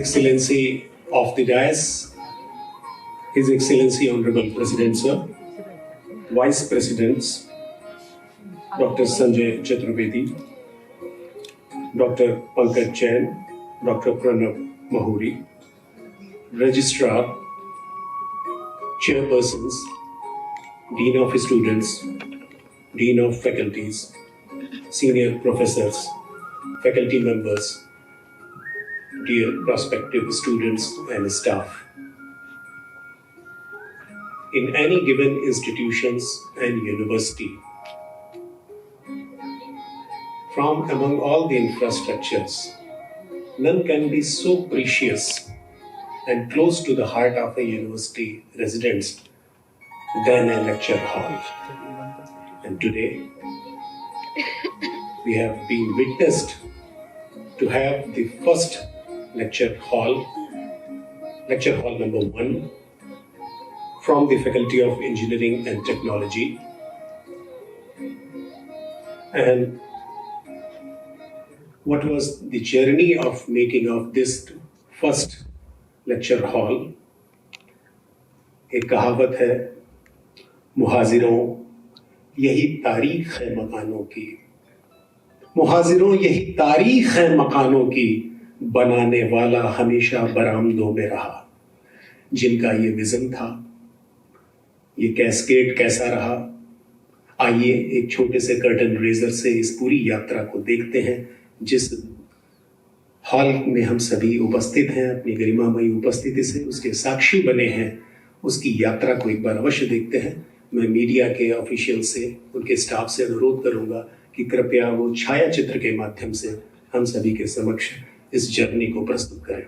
Excellency of the Dais, His Excellency Hon'ble President Sir, Vice Presidents Dr. Sanjay Chaturvedi, Dr. Pankaj Jain, Dr. Pranab Muhuri, Registrar, Chairpersons, Dean of Students, Dean of Faculties, Senior Professors, Faculty Members, dear prospective students and staff. In any given institutions and university, from among all the infrastructures, none can be so precious and close to the heart of a university residents than a lecture hall. And today, we have been witnessed to have the first lecture hall number 1, from the Faculty of Engineering and Technology. And what was the journey of making of this first lecture hall? एक कहावत है, मुहाजिरों यही तारीख है मकानों की, मुहाजिरों यही तारीख है मकानों की, बनाने वाला हमेशा बरामदों में रहा। जिनका ये विजन था, ये कैस्केड कैसा रहा, आइए एक छोटे से कर्टन रेजर से इस पूरी यात्रा को देखते हैं। जिस हॉल में हम सभी उपस्थित हैं, अपनी गरिमामयी उपस्थिति से उसके साक्षी बने हैं, उसकी यात्रा को एक बार अवश्य देखते हैं। मैं मीडिया के ऑफिशियल से, उनके स्टाफ से अनुरोध करूंगा कि कृपया वो छाया चित्र के माध्यम से हम सभी के समक्ष इस जर्नी को प्रस्तुत करें।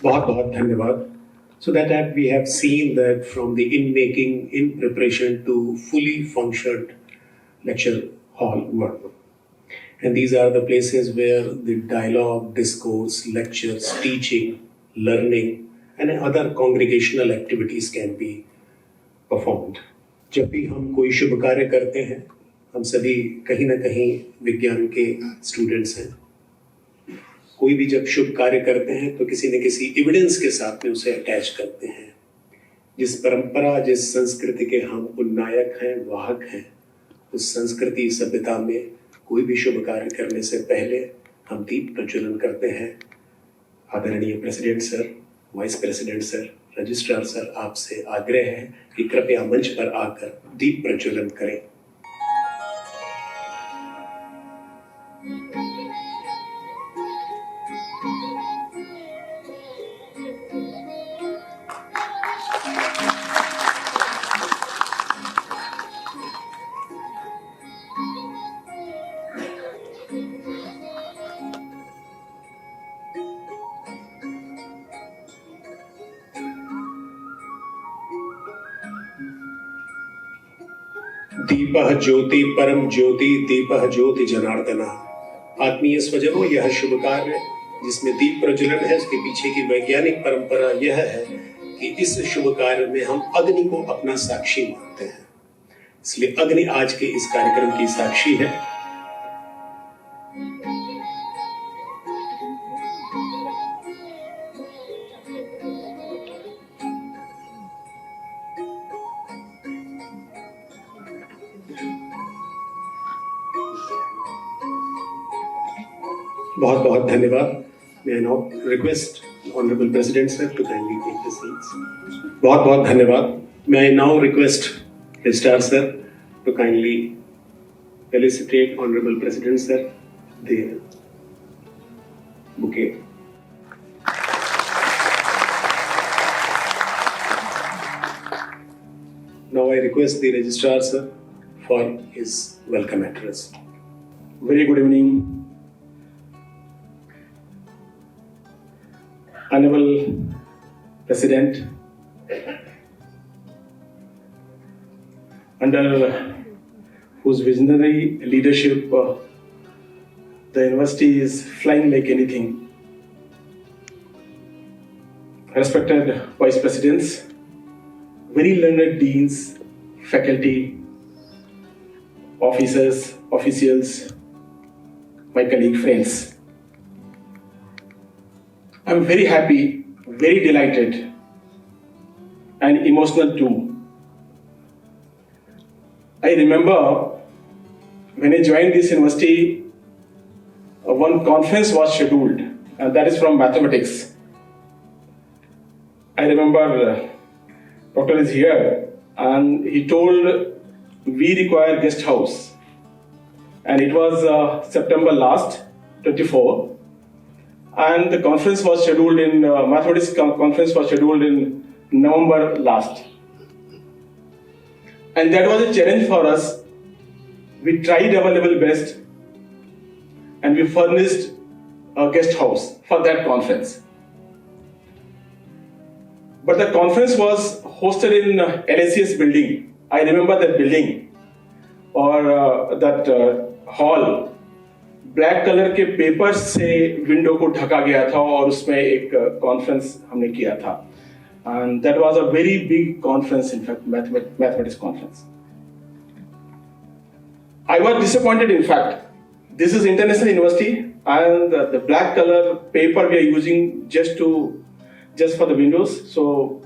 बहुत बहुत धन्यवाद. So that we have seen that from the in-making, in preparation to fully functioned lecture hall work. And these are the places where the dialogue, discourse, lectures, teaching, learning, and other congregational activities can be performed. जब भी हम कोई शुभ कार्य करते हैं, हम सभी कहीं ना कहीं विज्ञान के स्टूडेंट्स हैं. कोई भी जब शुभ कार्य करते हैं तो किसी न किसी एविडेंस के साथ में उसे अटैच करते हैं. जिस परंपरा, जिस संस्कृति के हम उन्नायक हैं, वाहक हैं, उस संस्कृति सभ्यता में कोई भी शुभ कार्य करने से पहले हम दीप प्रज्वलन करते हैं. आदरणीय president sir, vice president sir, registrar sir, आपसे आग्रह है कि कृपया मंच पर आकर दीप प्रज्वलन करें. दीपः ज्योति परम ज्योति, दीपः ज्योति जनार्दना. आत्मीय स्वजनों, यह शुभ कार्य जिसमें दीप प्रज्वलन है, उसके पीछे की वैज्ञानिक परंपरा यह है कि इस शुभ कार्य में हम अग्नि को अपना साक्षी मानते हैं. इसलिए अग्नि आज के इस कार्यक्रम की साक्षी है. बहुत बहुत धन्यवाद. May I now request Hon'ble President sir to kindly take the seats. बहुत बहुत धन्यवाद. May I now request Registrar sir to kindly felicitate Hon'ble President sir the bouquet. Now I request the Registrar sir for his welcome address. Very good evening. Honorable President, under whose visionary leadership the university is flying like anything. Respected Vice Presidents, very learned deans, faculty, officers, officials, my colleague friends. I'm very happy, very delighted, and emotional too. I remember when I joined this university, one conference was scheduled, and that is from mathematics. I remember Doctor is here, and he told we require guest house, and it was September last, 24. And the conference was scheduled in, mathematics conference was scheduled in November last. And that was a challenge for us. We tried our level best and we furnished a guest house for that conference. But the conference was hosted in LACS building. I remember that building or that hall. Black colour के paper से window को ढका गया था और उसमें एक conference हमने किया था. And that was a very big conference, in fact mathematics conference. I was disappointed. In fact this is international university and the black colour paper we are using just for the windows, so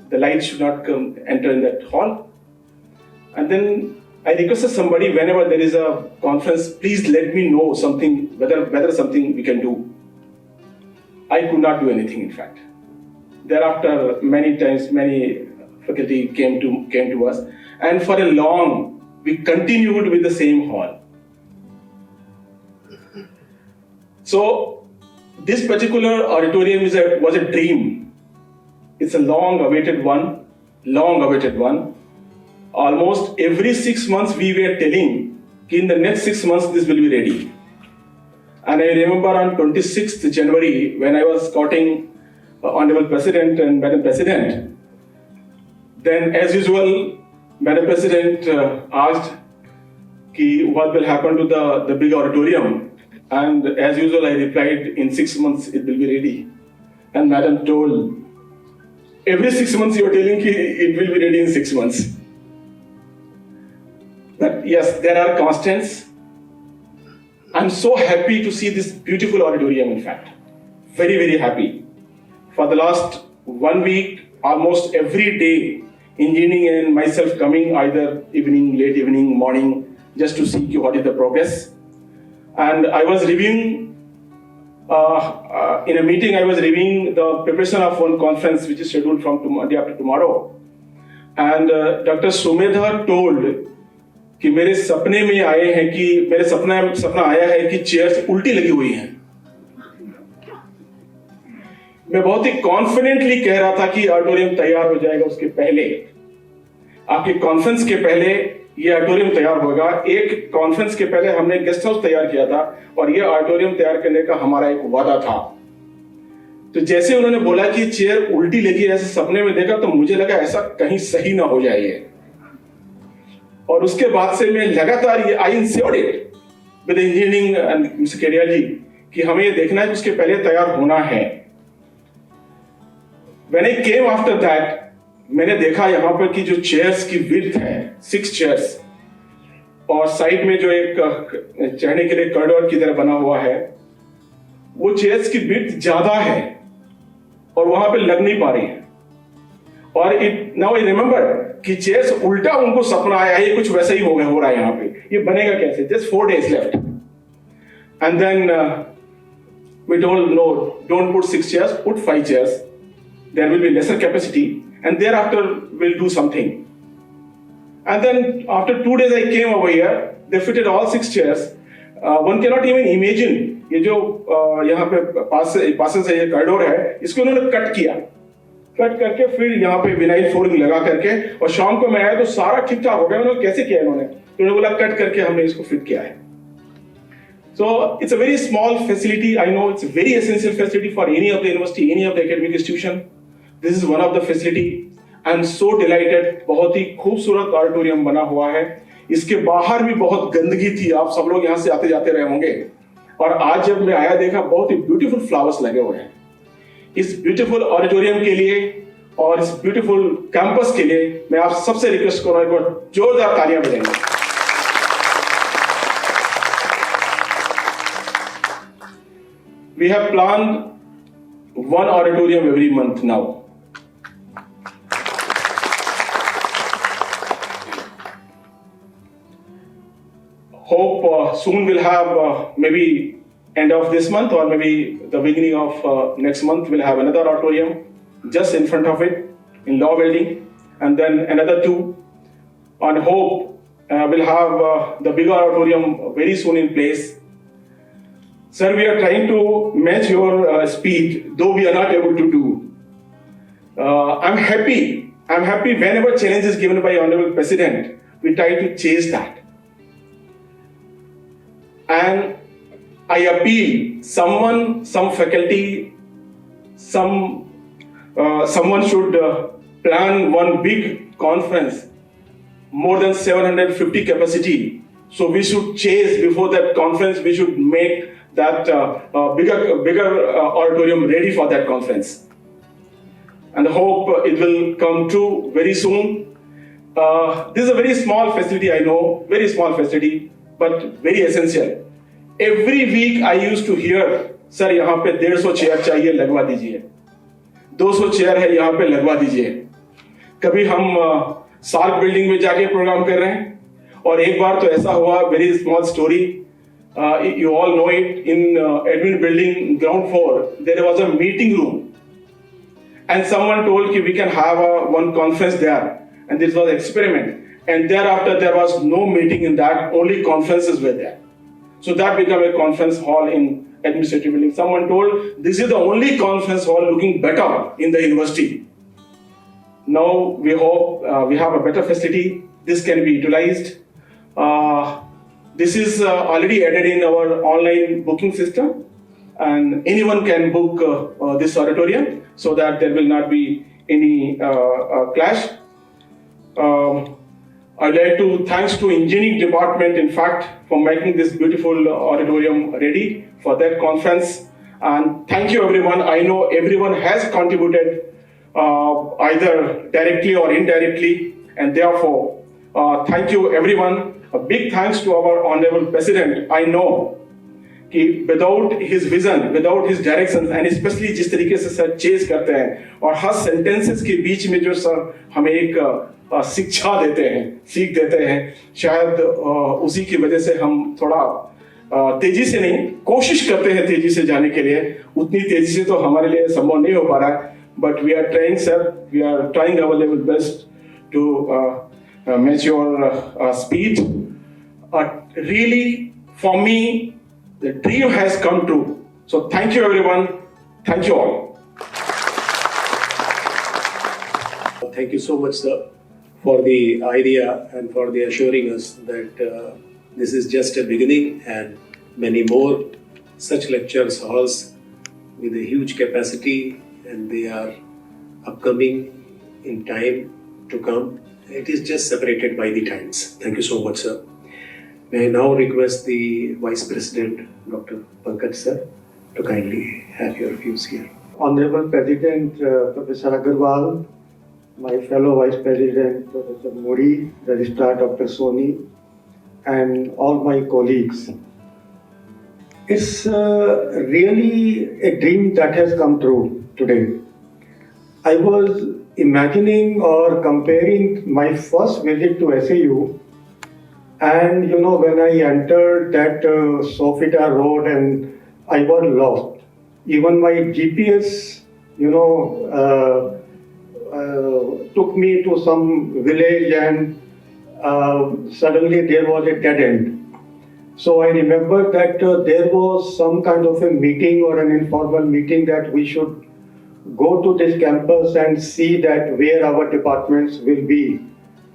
the light should not come enter in that hall. And then I requested somebody, whenever there is a conference, please let me know something, whether something we can do. I could not do anything, in fact. Thereafter, many times, many faculty came to us, and for a long, we continued with the same hall. So, this particular auditorium was a dream. It's a long-awaited one. Almost every 6 months we were telling that in the next 6 months this will be ready. And I remember on 26th January when I was scouting Honorable President and Madam President. Then, as usual, Madam President asked what will happen to the big auditorium. And as usual, I replied, in 6 months it will be ready. And Madam told, every 6 months you are telling it will be ready in 6 months. But yes, there are constants. I'm so happy to see this beautiful auditorium, in fact. Very, very happy. For the last 1 week, almost every day, engineering and myself coming either evening, late evening, morning, just to see what is the progress. And I was reviewing, in a meeting, I was reviewing the preparation of one conference which is scheduled from day after tomorrow. And Dr. Sumedhar told कि मेरे सपने में आए हैं कि मेरे सपना आया है कि चेयर्स उल्टी लगी हुई हैं। मैं बहुत ही कॉन्फिडेंटली कह रहा था कि ऑडिटोरियम तैयार हो जाएगा उसके पहले, आपके कॉन्फ्रेंस के पहले ये ऑडिटोरियम तैयार होगा। एक कॉन्फ्रेंस के पहले हमने गेस्ट हाउस तैयार किया था और ये ऑडिटोरियम तैयार करने का हमारा एक वादा था। तो जैसे उन्होंने बोला कि चेयर उल्टी लगी, ऐसे सपने में देखा तो मुझे लगा ऐसा कहीं सही ना हो जाए। और उसके बाद से मैं लगातार ये I insured it with engineering and mister Kedial ji कि हमें ये देखना है कि उसके पहले तैयार होना है। When I came after that, मैंने देखा यहाँ पर कि जो चेयर्स की विड्थ है 6 चेयर्स और साइड में जो एक चढ़ने के लिए कॉरिडोर की तरह बना हुआ है, वो चेयर्स की विड्थ ज्यादा है और वहां पे लग नहीं पा रही है। और इट नाउ आई रिमेंबर कि चेयर्स उल्टा उनको सपना आया, ये कुछ वैसा ही हो रहा है यहाँ पे, ये बनेगा कैसे? Just 4 days left and then we told no, don't put 6 chairs, put 5 chairs. There will be lesser capacity and thereafter we'll do something. And then after 2 days I came over here, they fitted all 6 chairs. One cannot even imagine ये जो यहाँ पे passes है, ये corridor है, इसको उन्होंने cut किया, कट करके फिर यहाँ पे विनाइल फ्लोरिंग लगा करके, और शाम को मैं आया तो सारा ठीक ठाक हो गया। उन्होंने कैसे किया? उन्होंने बोला कट करके हमने इसको फिट किया है। So it's a very small facility. I know it's a very essential facility for any of the university, any of the academic institution. This is one of the facility. I'm so delighted. बहुत ही खूबसूरत auditorium बना हुआ है। इसके बाहर भी बहुत गंदगी थी, आप सब लोग यहाँ से आते जाते रहे होंगे, और आज जब मैं आया देखा बहुत ही ब्यूटीफुल फ्लावर्स लगे हुए हैं। इस ब्यूटीफुल ऑडिटोरियम के लिए और इस ब्यूटीफुल कैंपस के लिए मैं आप सबसे रिक्वेस्ट कर रहा हूँ, एक बार जोरदार तालियां बजाएंगे। We have planned one auditorium every month now. Hope soon we'll have maybe end of this month or maybe the beginning of next month we'll have another auditorium just in front of it in Law Building, and then another 2. And hope we'll have the bigger auditorium very soon in place. Sir, we are trying to match your speed, though we are not able to do. I'm happy whenever challenge is given by Honorable President, we try to chase that. And I appeal, some faculty, someone should plan one big conference, more than 750 capacity. So we should chase before that conference, we should make that bigger auditorium ready for that conference. And I hope it will come true very soon. This is a very small facility, I know, very small facility, but very essential. Every week I used to hear, sir, यहाँ पे 150 chair चाहिए, लगवा दीजिए, 200 chair है यहाँ पे, लगवा दीजिए। कभी हम सार्क बिल्डिंग में जाके प्रोग्राम कर रहे हैं, और एक बार तो ऐसा हुआ, very small story, you all know it, in admin building ground floor there was a meeting room, and someone told that we can have one conference there, and this was experiment, and thereafter there was no meeting in that, only conferences were there. So that became a conference hall in administrative building. Someone told this is the only conference hall looking better in the university. Now we hope we have a better facility, this can be utilized. This is already added in our online booking system. and anyone can book this auditorium so that there will not be any clash. I'd like to thanks to engineering department, in fact, for making this beautiful auditorium ready for that conference. And thank you everyone. I know everyone has contributed either directly or indirectly, and therefore thank you everyone. A big thanks to our Honorable President. I know कि without his vision, without his directions, and especially जिस तरीके से sir chase करते हैं और हर sentences के बीच में जो सर हमें एक शिक्षा देते हैं, सीख देते हैं, शायद उसी की वजह से हम थोड़ा तेजी से नहीं कोशिश करते हैं तेजी से जाने के लिए. उतनी तेजी से तो हमारे लिए संभव नहीं हो पा रहा है, but we are trying, sir. We are trying our level best to match your speed. Really, for me, the dream has come true. So thank you, everyone. Thank you all. Thank you so much, sir, for the idea and for the assuring us that this is just a beginning and many more such lectures halls with a huge capacity, and they are upcoming in time to come. It is just separated by the times. Thank you so much, sir. May I now request the Vice President, Dr. Pankaj sir, to kindly have your views here. Honorable President Professor Aggarwal, my fellow Vice President Professor Muhuri, Registrar Dr. Soni, and all my colleagues. It's really a dream that has come true today. I was imagining or comparing my first visit to SAU, and when I entered that Sofita road and I was lost. Even my GPS, took me to some village, and suddenly there was a dead end. So I remember that there was some kind of a meeting or an informal meeting that we should go to this campus and see that where our departments will be.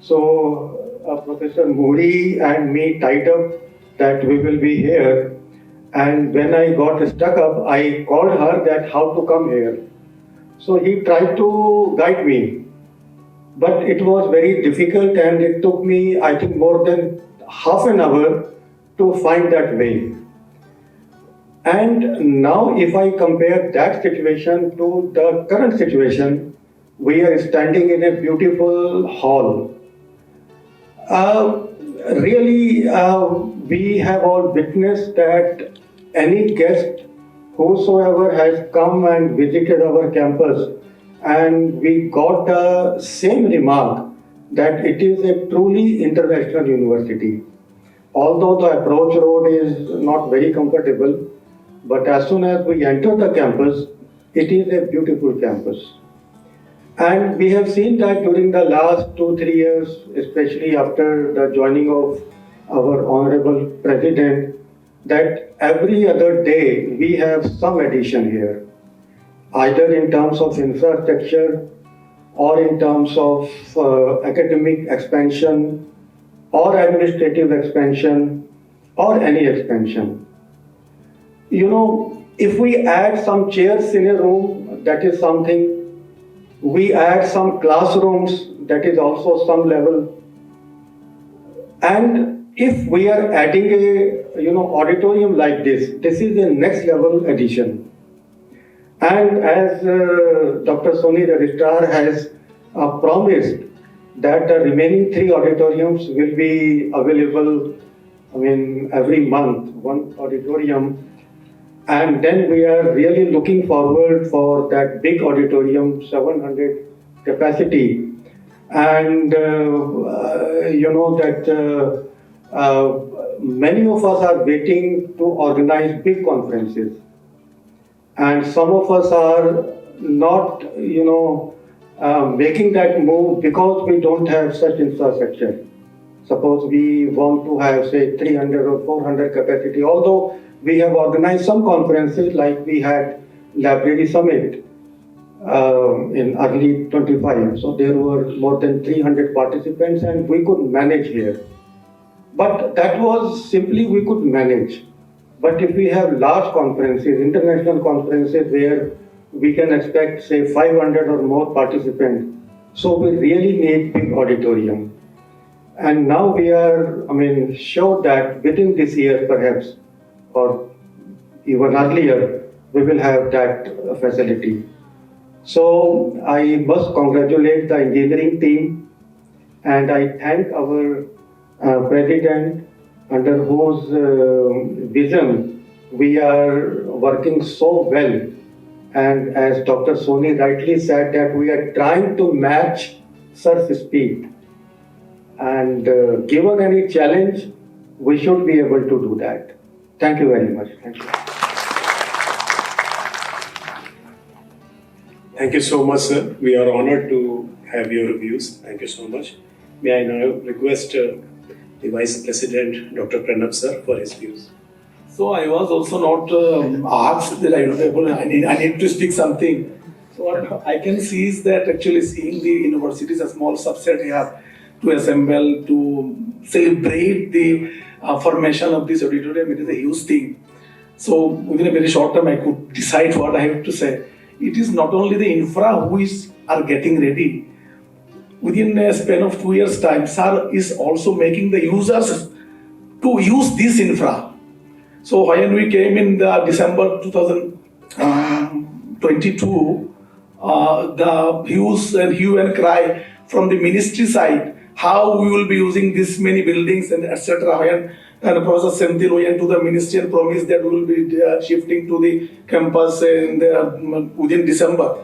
So Professor Muhuri and me tied up that we will be here. And when I got stuck up, I called her that how to come here. So he tried to guide me, but it was very difficult, and it took me, I think, more than half an hour to find that way. And now if I compare that situation to the current situation, we are standing in a beautiful hall. Really, we have all witnessed that any guest whosoever has come and visited our campus, and we got the same remark that it is a truly international university. Although the approach road is not very comfortable, but as soon as we enter the campus, it is a beautiful campus. And we have seen that during the last 2-3 years, especially after the joining of our Honorable President, that every other day we have some addition here, either in terms of infrastructure or in terms of academic expansion or administrative expansion or any expansion. If we add some chairs in a room, that is something. We add some classrooms, that is also some level. And if we are adding a auditorium like this is a next level addition. And as Dr. Soni Registrar has promised that the remaining 3 auditoriums will be available, every month, one auditorium. And then we are really looking forward for that big auditorium, 700 capacity. And many of us are waiting to organize big conferences. And some of us are not, making that move because we don't have such infrastructure. Suppose we want to have, say, 300 or 400 capacity, although we have organized some conferences, like we had Library Summit in early 25. So there were more than 300 participants, and we could manage here. But that was simply we could manage. But if we have large conferences, international conferences where we can expect say 500 or more participants, so we really need big auditorium. And now we are, sure that within this year perhaps, or even earlier, we will have that facility. So I must congratulate the engineering team, and I thank our president, under whose vision we are working so well. And as Dr. Soni rightly said, that we are trying to match Sir's speed. And given any challenge, we should be able to do that. Thank you very much. Thank you. Thank you so much, sir. We are honored to have your views. Thank you so much. May I now request the Vice President, Dr. Pranab, sir, for his views. So I was also not asked that I need to speak something. So what I can see is that actually seeing the university is a small subset here to assemble, to celebrate the formation of this auditorium. It is a huge thing. So within a very short time I could decide what I have to say. It is not only the infra who are getting ready. Within a span of 2 years' time, Sir is also making the users to use this infra. So when we came in the December 2022, the hue and cry from the ministry side, how we will be using this many buildings and etc. When Professor Senthil went to the ministry and promised that we will be shifting to the campus within December.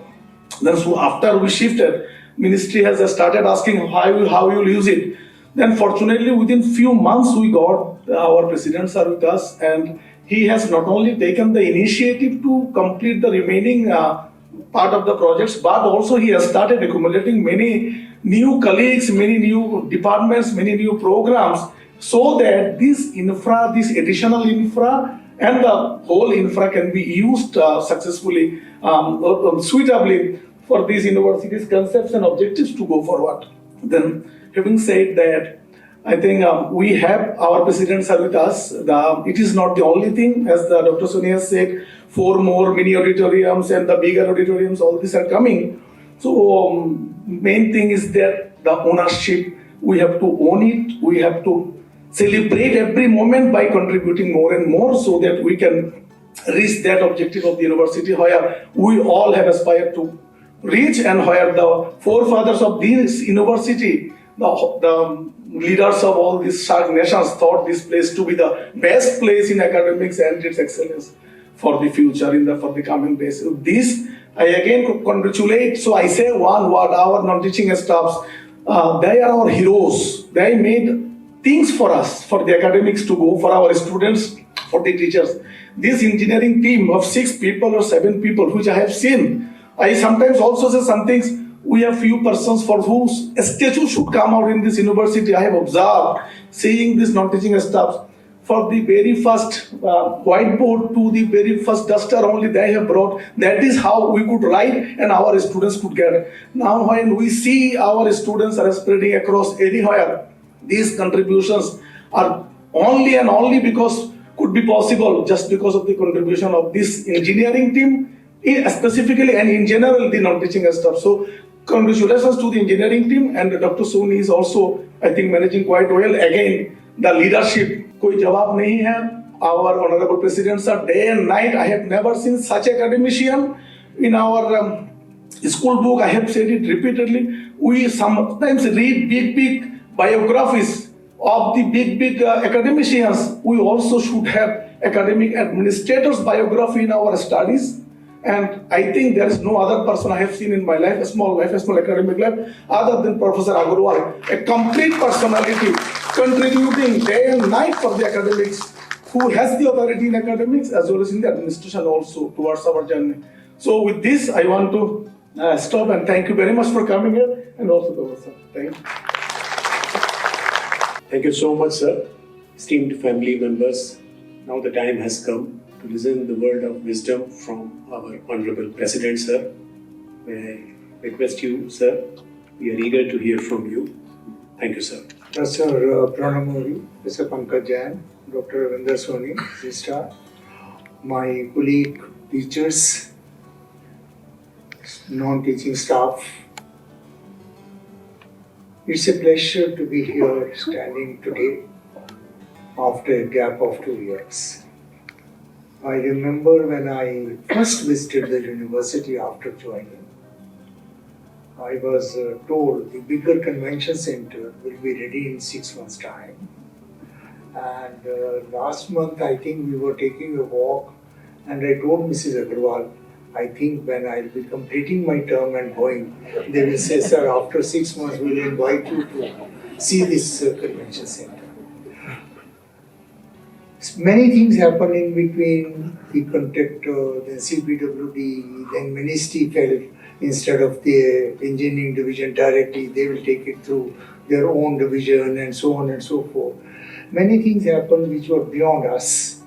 Then so after we shifted, ministry has started asking how you will use it. Then fortunately within few months we got our president sir with us, and he has not only taken the initiative to complete the remaining part of the projects, but also he has started accumulating many new colleagues, many new departments, many new programs, so that this infra, this additional infra and the whole infra can be used successfully, suitably for these universities' concepts and objectives to go forward. Then, having said that, I think we have our presidents are with us. It is not the only thing, as Dr. Soni has said, 4 more mini auditoriums and the bigger auditoriums, all these are coming. So, main thing is that the ownership, we have to own it, we have to celebrate every moment by contributing more and more so that we can reach that objective of the university where we all have aspired to reach, and where the forefathers of this university, the leaders of all these SAARC nations thought this place to be the best place in academics and its excellence for the future, for the coming days. So this, I again congratulate. So I say one word, our non-teaching staffs, they are our heroes. They made things for us, for the academics to go, for our students, for the teachers. This engineering team of 6 people or 7 people, which I have seen, I sometimes also say some things, we have few persons for whose statue should come out in this university. I have observed, seeing this non-teaching staffs, for the very first whiteboard to the very first duster only they have brought. That is how we could write and our students could get. Now when we see our students are spreading across anywhere, these contributions are only and only because could be possible just because of the contribution of this engineering team, specifically and in general the non-teaching staff. So congratulations to the engineering team, and Dr. Soni is also, I think, managing quite well. Again, the leadership, koi jawab nahi hai. Our Honorable President sir, day and night, I have never seen such academician in our school book. I have said it repeatedly. We sometimes read big biographies of the big academicians. We also should have academic administrators' biography in our studies. And I think there is no other person I have seen in my life, a small academic life, other than Professor Aggarwal, a complete personality, contributing day and night for the academics, who has the authority in academics as well as in the administration also towards our journey. So with this, I want to stop and thank you very much for coming here, and also Professor. Thank you. Thank you so much, sir. Esteemed family members, now the time has come to listen the word of wisdom from our Honorable President, sir. May I request you, sir, we are eager to hear from you. Thank you, sir. Sir Pranab Muhuri, Mr. Pankaj Jain, Dr. Ravindra Soni, Registrar, my colleague teachers, non-teaching staff. It's a pleasure to be here standing today after a gap of 2 years. I remember when I first visited the university after joining, I was told the bigger convention center will be ready in 6 months' time. And last month, I think we were taking a walk, and I told Mrs. Aggarwal, I think when I'll be completing my term and going, they will say, sir, after 6 months, we'll invite you to see this convention center. Many things happen in between. The contractor, then CPWD, then ministry felt instead of the engineering division directly, they will take it through their own division and so on and so forth. Many things happened which were beyond us.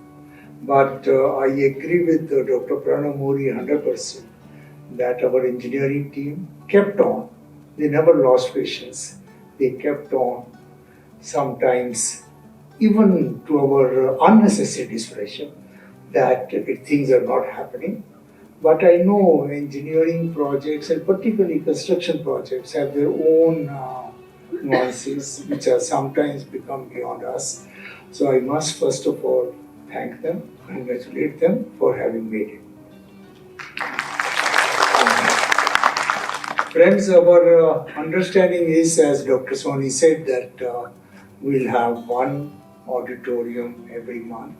But I agree with Dr. Pranab Muhuri 100% that our engineering team kept on. They never lost patience. They kept on, sometimes even to our unnecessary displeasure that things are not happening. But I know engineering projects and particularly construction projects have their own nuances which are sometimes become beyond us. So I must first of all thank them, congratulate them for having made it. Friends, our understanding is, as Dr. Soni said, that we'll have one auditorium every month.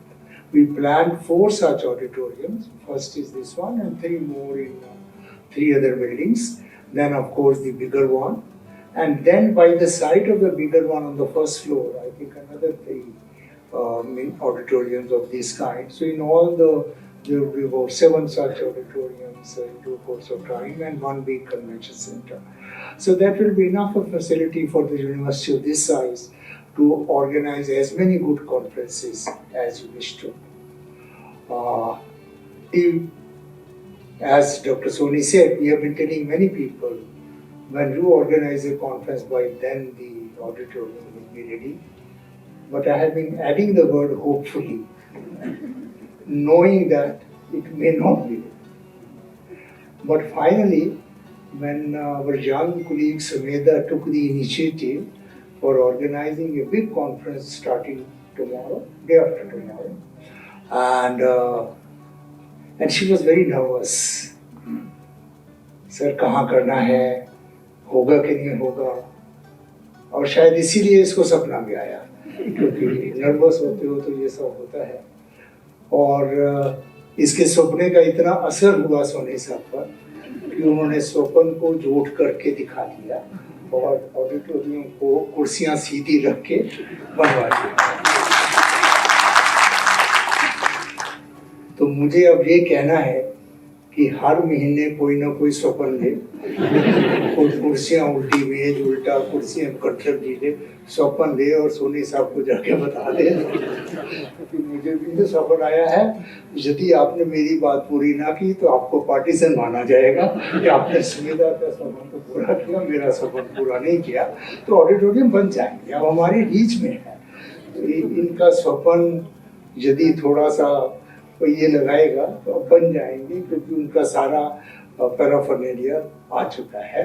We planned 4 such auditoriums. First is this one and 3 more in 3 other buildings. Then of course the bigger one. And then by the side of the bigger one on the first floor, I think another 3 auditoriums of this kind. So in all there will be about 7 such auditoriums in due course of time and 1 big convention center. So that will be enough of facility for the university of this size to organize as many good conferences as you wish to. As Dr. Soni said, we have been telling many people, when you organize a conference, by then the auditorium will be ready. But I have been adding the word hopefully, knowing that it may not be ready. But finally, when our young colleague Sumedha took the initiative for organizing a big conference starting tomorrow, day after tomorrow, and she was very nervous. Sir, कहाँ करना है, होगा कि नहीं होगा, और शायद इसीलिए इसको सपना भी आया, क्योंकि नर्वस होते हो तो ये सब होता है। और इसके सपने का इतना असर हुआ सोनी साहब पर कि उन्होंने स्वप्न को जोड़ करके दिखा दिया और ऑडिटोरियम को कुर्सियां सीधी रख के बनवा दिया। तो मुझे अब ये कहना है कि हर महीने कोई ना कोई स्वप्न ले, कोई कुर्सियां उल्टी, मेज उल्टा, कुर्सियां कट्टर ले, स्वप्न ले और सोनी साहब को जाके बता दे कि मुझे भी तो स्वप्न आया है, यदि आपने मेरी बात पूरी ना की तो आपको पार्टीशन माना जाएगा कि आपने सुविधा का स्वप्न तो पूरा किया, मेरा स्वप्न पूरा नहीं किया, तो ऑडिटोरियम बन जाएंगे। अब हमारी रीच में है, तो इनका स्वप्न यदि थोड़ा सा ये लगाएगा तो बन जाएंगे, क्योंकि उनका सारा पैराफर्नेलिया आ चुका है।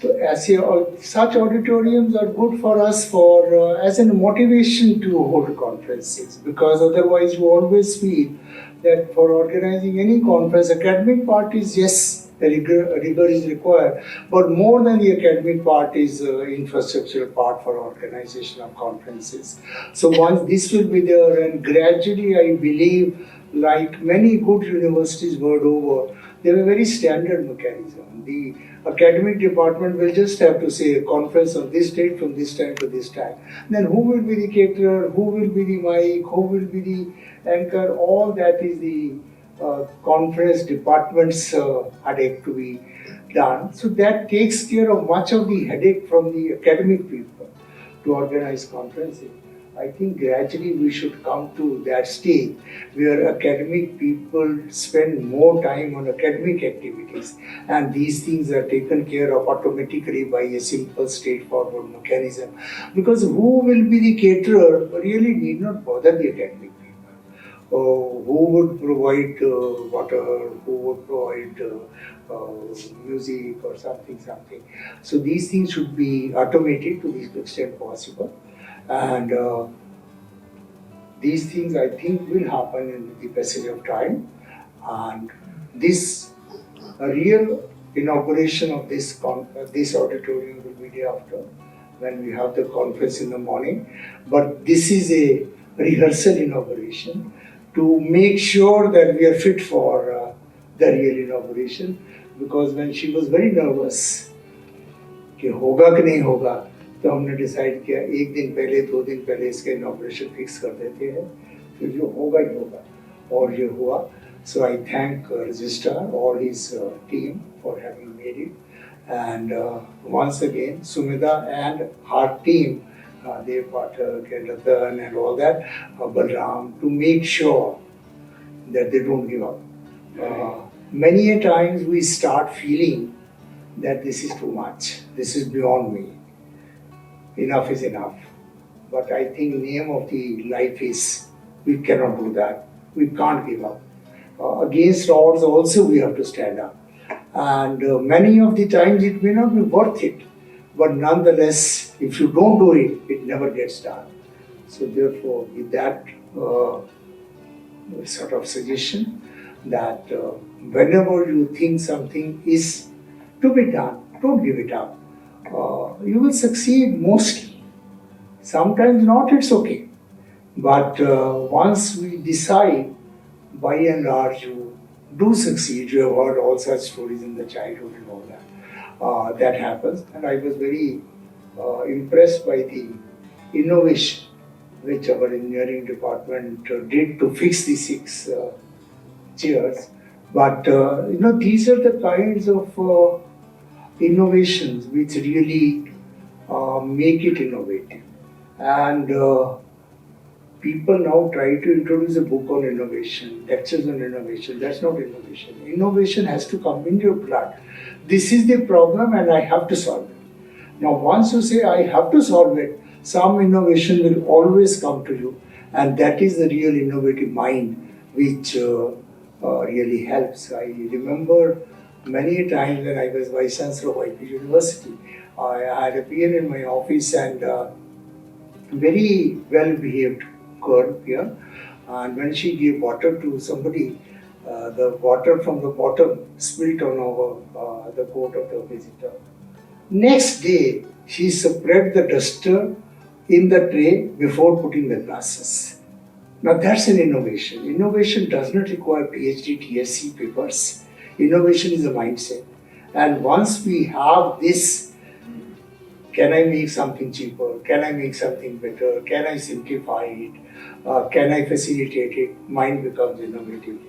तो ऐसे such auditoriums are good for us for as a motivation to hold conferences, because otherwise you always feel that for organizing any conference, academic part is yes, rigor is required, but more than the academic part is infrastructural part for organization of conferences. So once this will be there, and gradually I believe, like many good universities world over, they have a very standard mechanism. The academic department will just have to say a conference on this date from this time to this time. Then who will be the caterer, who will be the mic, who will be the anchor, all that is the conference department's headache to be done. So that takes care of much of the headache from the academic people to organize conferences. I think gradually we should come to that stage where academic people spend more time on academic activities, and these things are taken care of automatically by a simple, straightforward mechanism. Because who will be the caterer really need not bother the academic people. Who would provide water, who would provide music or something. So these things should be automated to the extent possible. And these things I think will happen in the passage of time. And this a real inauguration of this auditorium will be day after, when we have the conference in the morning. But this is a rehearsal inauguration to make sure that we are fit for the real inauguration. Because when she was very nervous कि होगा कि नहीं होगा, तो हमने decide किया एक दिन पहले 2 दिन पहले इसका इनॉग्रेशन फिक्स कर देते हैं, फिर जो होगा ही होगा, और ये हुआ. So I thank Registrar or his team for having made it, and once again Sumida and her team, they Pathak and Ratan and all that, Balram, to make sure that they don't give up. Many a times we start feeling that this is too much, this is beyond me, enough is enough. But I think name of the life is, we cannot do that, we can't give up. Against odds also we have to stand up. And many of the times it may not be worth it, but nonetheless, if you don't do it, it never gets done. So therefore, with that sort of suggestion, that whenever you think something is to be done, don't give it up. You will succeed mostly. Sometimes not, it's okay. But once we decide, by and large, you do succeed. You have heard all such stories in the childhood and all that. That happens. And I was very impressed by the innovation which our engineering department did to fix the 6 chairs. But these are the kinds of innovations which really make it innovative. And people now try to introduce a book on innovation, lectures on innovation. That's not innovation. Innovation has to come in your blood. This is the problem and I have to solve it. Now once you say I have to solve it, some innovation will always come to you, and that is the real innovative mind which really helps. I remember many times when I was Vice Chancellor of IP University, I had a peon in my office and very well behaved girl here, and when she gave water to somebody, the water from the bottom spilled on over the coat of the visitor. Next day, she spread the duster in the tray before putting the glasses. Now that's an innovation. Innovation does not require PhD, TSc papers. Innovation is a mindset. And once we have this, can I make something cheaper? Can I make something better? Can I simplify it? Can I facilitate it? Mind becomes innovative.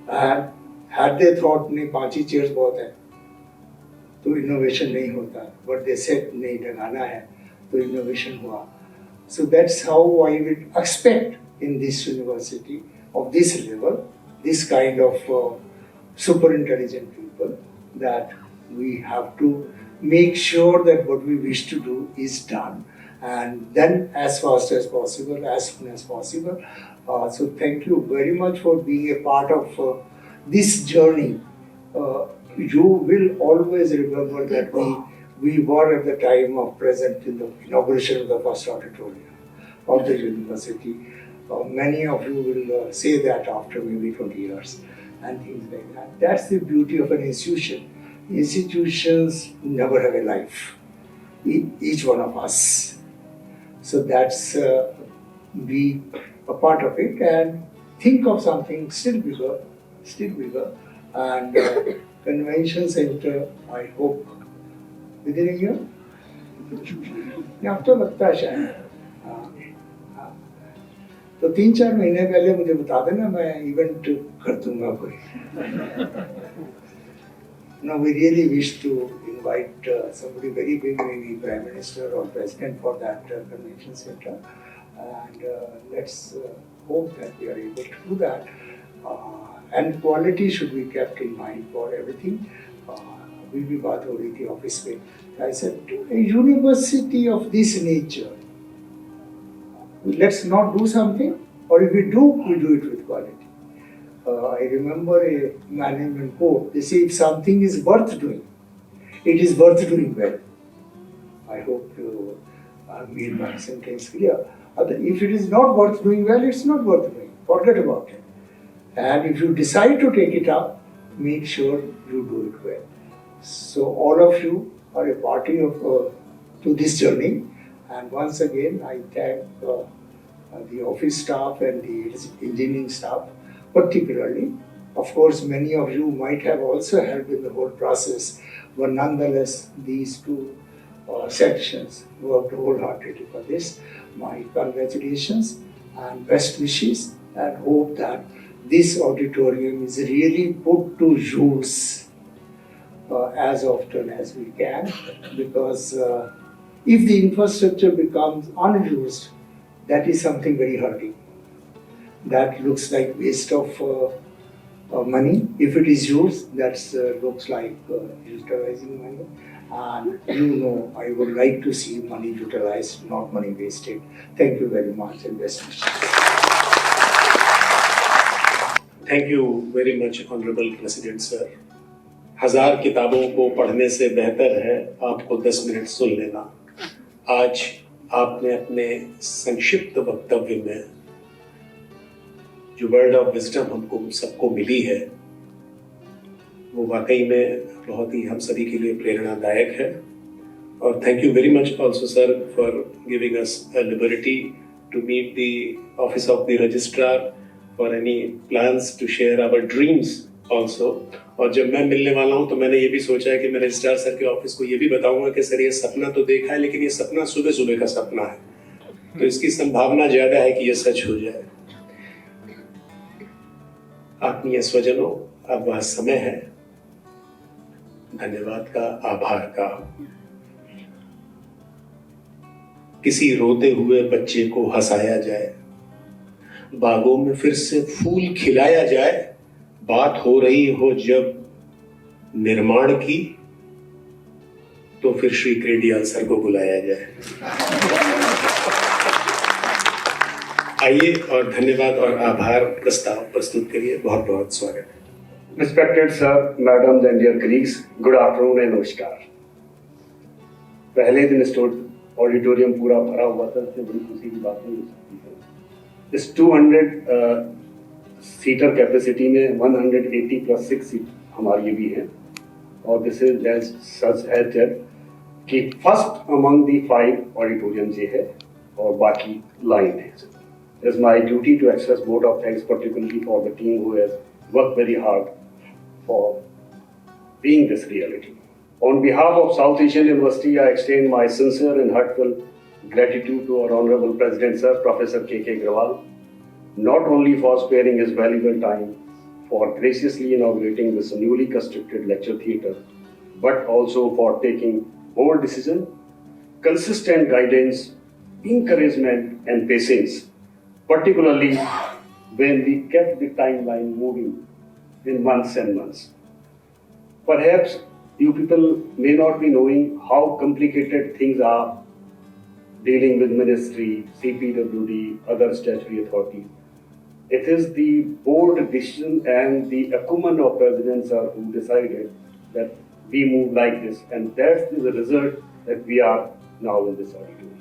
And had they thought, नहीं 5 ही chairs बहुत है, तो innovation नहीं होता. But they said, नहीं लगाना है, तो innovation हुआ. So that's how I would expect in this university of this level, this kind of super intelligent people, that we have to make sure that what we wish to do is done, and then as fast as possible, as soon as possible. So thank you very much for being a part of this journey. You will always remember that we were at the time of present in the inauguration of the first auditorium of the university. Many of you will say that after maybe 20 years and things like that. That's the beauty of an institution. Institutions never have a life, each one of us. So that's be a part of it and think of something still bigger, and convention center, I hope within a year. अब तो लगता है शायद, तो 3-4 महीने पहले मुझे बता देना, मैं इवेंट कर दूंगा कोई. Now we really wish to invite somebody very big, maybe Prime Minister or President for that convention center. And let's hope that we are able to do that. And quality should be kept in mind for everything. We भी बात हो रही थी office में. I said, a university of this nature, let's not do something, or if we do it with quality. I remember a management quote. They say, if something is worth doing, it is worth doing well. I hope you made my sentence clear. If it is not worth doing well, it's not worth doing. Forget about it. And if you decide to take it up, make sure you do it well. So all of you are a party of to this journey. And once again, I thank the office staff and the engineering staff, particularly. Of course, many of you might have also helped in the whole process, but nonetheless, these two sections worked wholeheartedly for this. My congratulations and best wishes, and hope that this auditorium is really put to use as often as we can, because if the infrastructure becomes unused, that is something very hurting. That looks like waste of money. If it is used, that looks like utilizing money. And you know, I would like to see money utilized, not money wasted. Thank you very much and best wishes. Thank you very much, Honorable President Sir. 1000 किताबों को पढ़ने से बेहतर है आपको 10 minute सुन लेना. आज आपने अपने संक्षिप्त वक्तव्य में जो वर्ड ऑफ विजडम हमको सबको मिली है, वो वाकई में बहुत ही हम सभी के लिए प्रेरणादायक है. और thank you very much also sir for giving us a liberty to meet the office of the registrar for any plans to share our dreams also. और जब मैं मिलने वाला हूँ तो मैंने ये भी सोचा है कि मैं रजिस्ट्रार सर के ऑफिस को ये भी बताऊंगा कि सर ये सपना तो देखा है, लेकिन ये सपना सुबह सुबह का सपना है, तो इसकी संभावना ज्यादा है कि ये सच हो जाए. आत्मीय स्वजनों, अब वह समय है धन्यवाद का, आभार का. किसी रोते हुए बच्चे को हंसाया जाए, बागों में फिर से फूल खिलाया जाए. बात हो रही हो जब निर्माण की, तो फिर श्री केडियाल सर को बुलाया जाए. आइए और धन्यवाद और आभार प्रस्ताव प्रस्तुत करिए. बहुत बहुत स्वागत. Respected sir, madams and dear colleagues, good afternoon and नमस्कार. पहले दिन ऑडिटोरियम पूरा भरा हुआ था, इससे बड़ी खुशी की बात नहीं हो सकती है. इस 200 सीटर कैपेसिटी में 180 प्लस 6 सीट हमारी भी है. और this is as such as that कि फर्स्ट अमंग दी 5 ऑडिटोरियम ये है और बाकी लाइन है. It's my duty to express vote of thanks particularly for the team who has worked very hard for being this reality. On behalf of South Asian University, I extend my sincere and heartfelt gratitude to our Honorable President Sir, Professor K. Aggarwal, not only for sparing his valuable time for graciously inaugurating this newly constructed lecture theatre, but also for taking bold decisions, consistent guidance, encouragement and patience, particularly when we kept the timeline moving in months and months. Perhaps you people may not be knowing how complicated things are dealing with ministry, CPWD, other statutory authorities. It is the board decision and the acumen of presidents who decided that we move like this, and that's the result that we are now in this auditorium.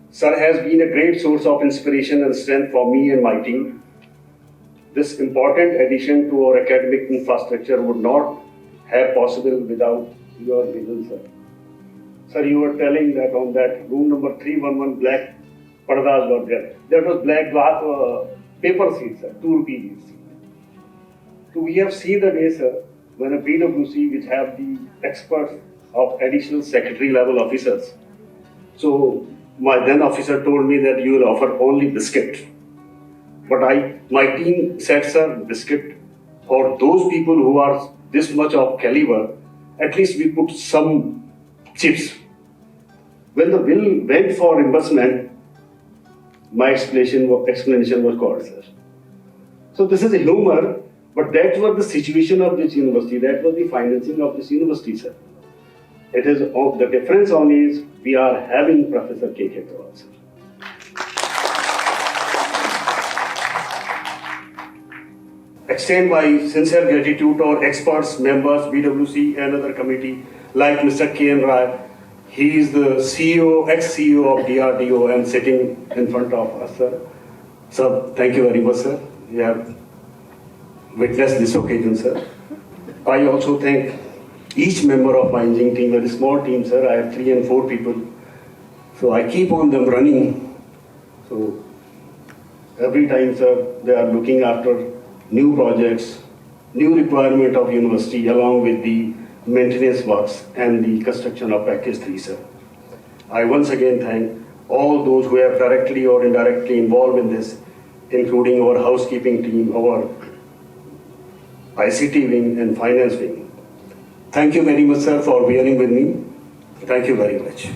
Sir has been a great source of inspiration and strength for me and my team. This important addition to our academic infrastructure would not have possible without your vision, sir. Sir, you were telling that on that room number 311, black pardas were there. That was black cloth paper sheet, sir, 2 rupees each sheet. So we have seen the day, sir, when a PWC, which have the experts of additional secretary level officers. So my then officer told me that you will offer only biscuit. But my team said, sir, biscuit for those people who are this much of caliber, at least we put some chips. When the bill went for reimbursement, my explanation was called, sir. So this is a humor, but that was the situation of this university. That was the financing of this university, sir. It is the difference only is we are having Professor K. Aggarwal, sir. Extend my sincere gratitude to our experts, members, BWC and other committee like Mr. K.N. Rai. He is the CEO, ex-CEO of DRDO and sitting in front of us, sir. Sir, thank you very much, sir. You have witnessed this occasion, sir. I also thank each member of my engineering team, a small team, sir. I have 3 and 4 people. So I keep on them running. So every time, sir, they are looking after new projects, new requirement of university along with the maintenance works and the construction of package 3, sir. I once again thank all those who have directly or indirectly involved in this, including our housekeeping team, our ICT wing and finance wing. Thank you very much, sir, for bearing with me. Thank you very much.